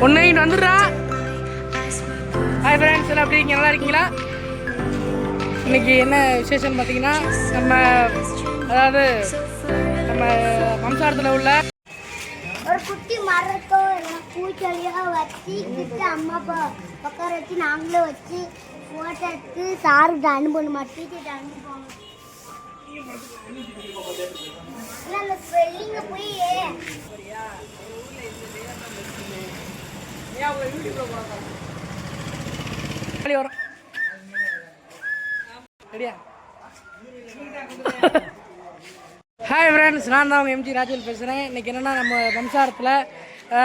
ஒன்னையும் வந்துடுறா. Hi friends, எல்லாம் எப்படி இருக்கீங்க? நல்லா இருக்கீங்களா? இன்னைக்கு என்ன விசேஷம்னு பார்த்தீங்கன்னா, அதாவது நம்ம வம்சாரத்தில் உள்ள ஒரு குட்டி மரத்தோ பூச்செடியாக வச்சு அம்மா அப்பா உட்கார வச்சு நாங்களும் வச்சு ஃபோட்டோ எடுத்து சாருக்கு அனுப்பணுமா, டீச்சர்கிட்ட அனுப்புவாங்க. அந்த ஸ்பெல்லிங்க போய் வரும். ரெடியா? ஹாய் ஃப்ரெண்ட்ஸ், நான் தான் அவங்க எம்ஜி ராஜவேல் பேசுகிறேன். இன்றைக்கி என்னென்னா, நம்ம வம்சாரத்தில்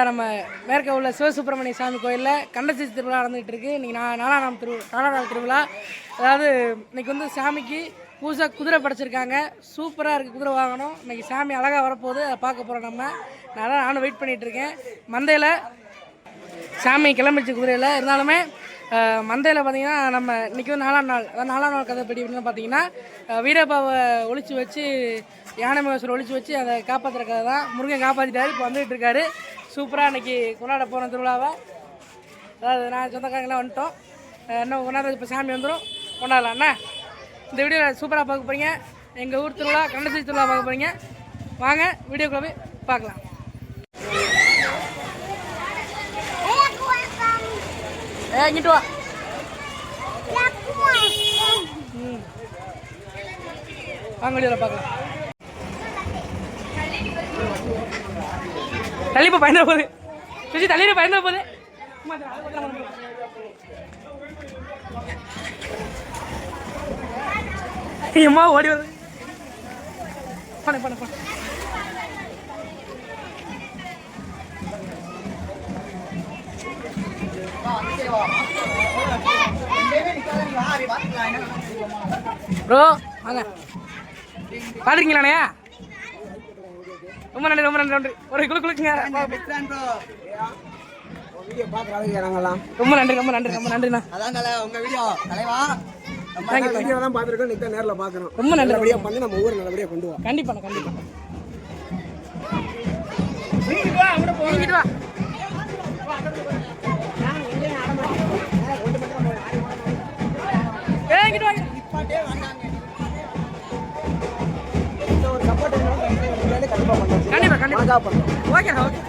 நம்ம மேற்க உள்ள சிவசுப்பிரமணிய சாமி கோயிலில் கண்டசீசி திருவிழா நடந்துகிட்டு இருக்குது. இன்றைக்கி நாலாம் நாள் திருவிழா. அதாவது இன்றைக்கி வந்து சாமிக்கு புதுசாக குதிரை படைச்சிருக்காங்க. சூப்பராக இருக்குது குதிரை வாங்கணும். இன்றைக்கி சாமி அழகாக வரப்போகுது, அதை பார்க்க போகிறோம். நானும் வெயிட் பண்ணிகிட்ருக்கேன். மந்தையில் சாமி கிளம்பிச்சு குதிரையில். இருந்தாலுமே மந்தையில் பார்த்தீங்கன்னா, நம்ம இன்றைக்கி வந்து நாலாம் நாள் கதைப்படி அப்படின்னு பார்த்தீங்கன்னா, வீரபாவை ஒழிச்சு வச்சு யானை மகேஸ்வரர் ஒழிச்சு வச்சு அதை காப்பாற்றுற கதை தான். முருகன் காப்பாற்றிட்டாரு, இப்போ வந்துகிட்டு இருக்காரு. சூப்பராக இன்றைக்கி கொண்டாட போகிறோம் திருவிழாவை. அதாவது நான் சொந்தக்காரங்களாம் வந்துட்டோம். இன்னும் கொண்டாடுறது இப்போ சாமி வந்துடும், கொண்டாடலாம்ண்ணா. இந்த வீடியோவில் சூப்பராக பார்க்க போகிறீங்க. எங்கள் ஊர் திருவிழா கண்டசீசி திருவிழா பார்க்க போகிறீங்க. வாங்க வீடியோக்குள்ளே போய் பார்க்கலாம். இங்கிட்டு வா. வாங்க வீடியோவில் பார்க்கலாம். தள்ளிப்போ பயந்த போகுது, சுஜி தள்ளிட்டு பயந்த போகுது. அம்மா ஓடி வருது. பண்ண ப்ரோ வாங்க. பாத்துருக்கீங்களாண்ணே? ரொம்ப நன்றி, ரொம்ப நன்றி. ஒரு குழுக்குங்க. ரொம்ப நன்றி, ரொம்ப நன்றி, ரொம்ப நன்றிண்ணா. உங்க வீடியோ தலைவா தான் பாத்துருக்கோம். நீங்க நேர்ல பாக்குறோம். ரொம்ப நல்லபடியா பண்ணி நம்ம ஊரை நல்லபடியா கொண்டு வா. கண்டிப்பா கண்டிப்பா. இங்கிட்டு வா. கண்டிப்பா கண்டிப்பா ஓகே ஓகே.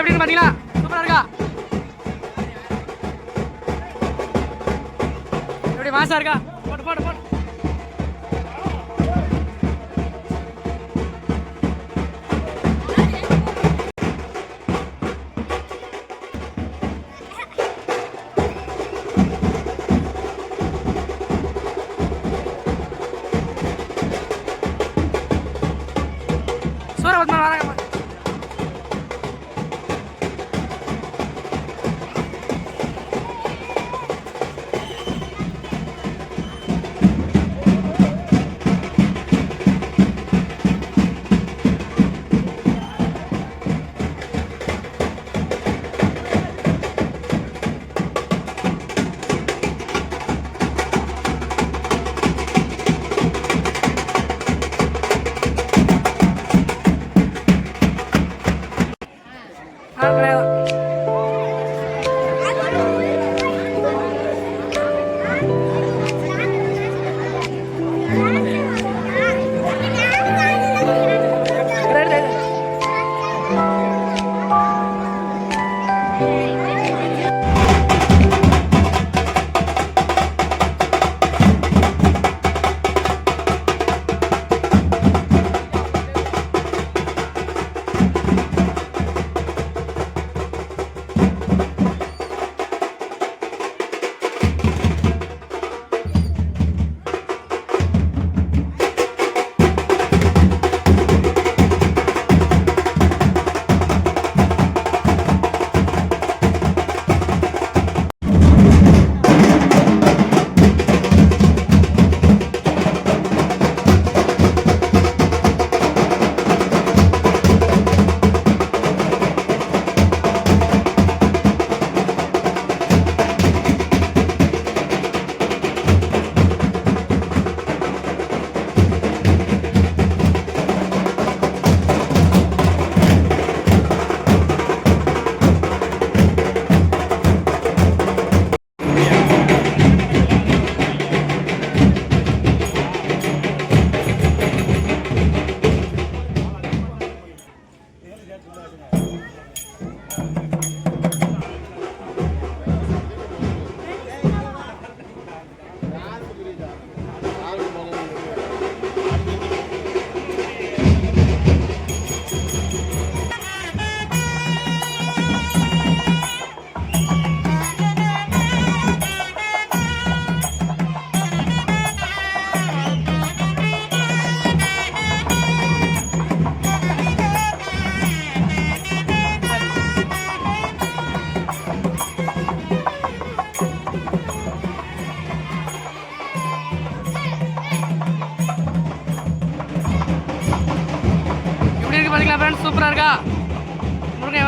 எப்படின்னு பாத்தீங்களா? சூப்பரா இருக்கா? எப்படி மாசா இருக்கா? போட்டு போட்டு போட்டு. சூரபத்மன் வராங்க.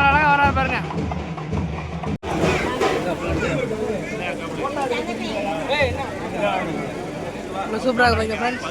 எவ்வளோ அழகாக வரா பாருங்க. சூப்பராக இருக்கு ஃப்ரெண்ட்ஸ்.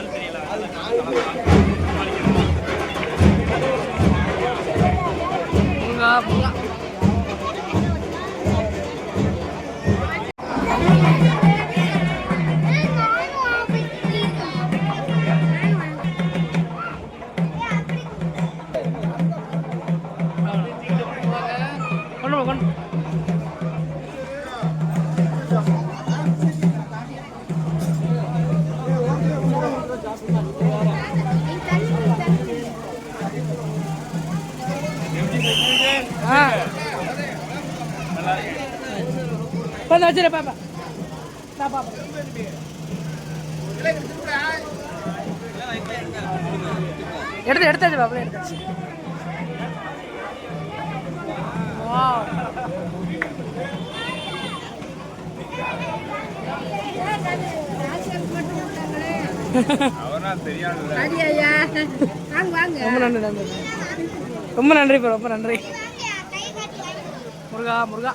வச்சிரு பாப்பா எடுத்தாச்சு பாப்பா எடுத்தாச்சு. ரொம்ப நன்றி ரொம்ப நன்றி. முருகா முருகா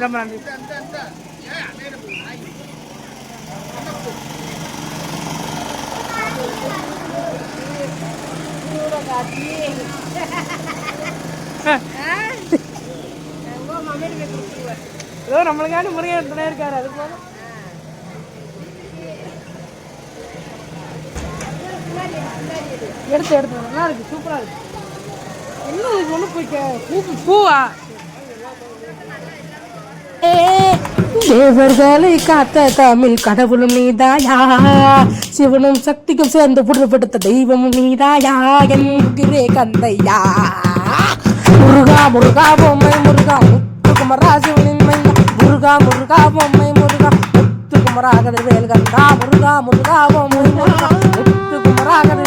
ரொம்ப நன்றி. ஏதோ நம்மளுக்கான முருகன் துணை இருக்காரு. அது போதும். எடுத்து நல்லா இருக்கு. சூப்பரா இருக்கு. என்ன இது ஒண்ணு போய் பூவா தேவர்களை காத்த தமிழ் கடவுளும் நீதாயா, சிவனும் சக்திக்கும் சேர்ந்து புடுப்படுத்த தெய்வமும் நீதாயா, என்கிறே கந்தையா. முருகா முருகா பொம்மை முருகா முத்துக்குமரா சிவனின் மையா, முருகா முருகா பொம்மை முருகா முத்துக்குமரா கதிர்வேல் கந்தா, முருகா முருகா பொம்மை முருகா முத்துக்குமரா கதிர்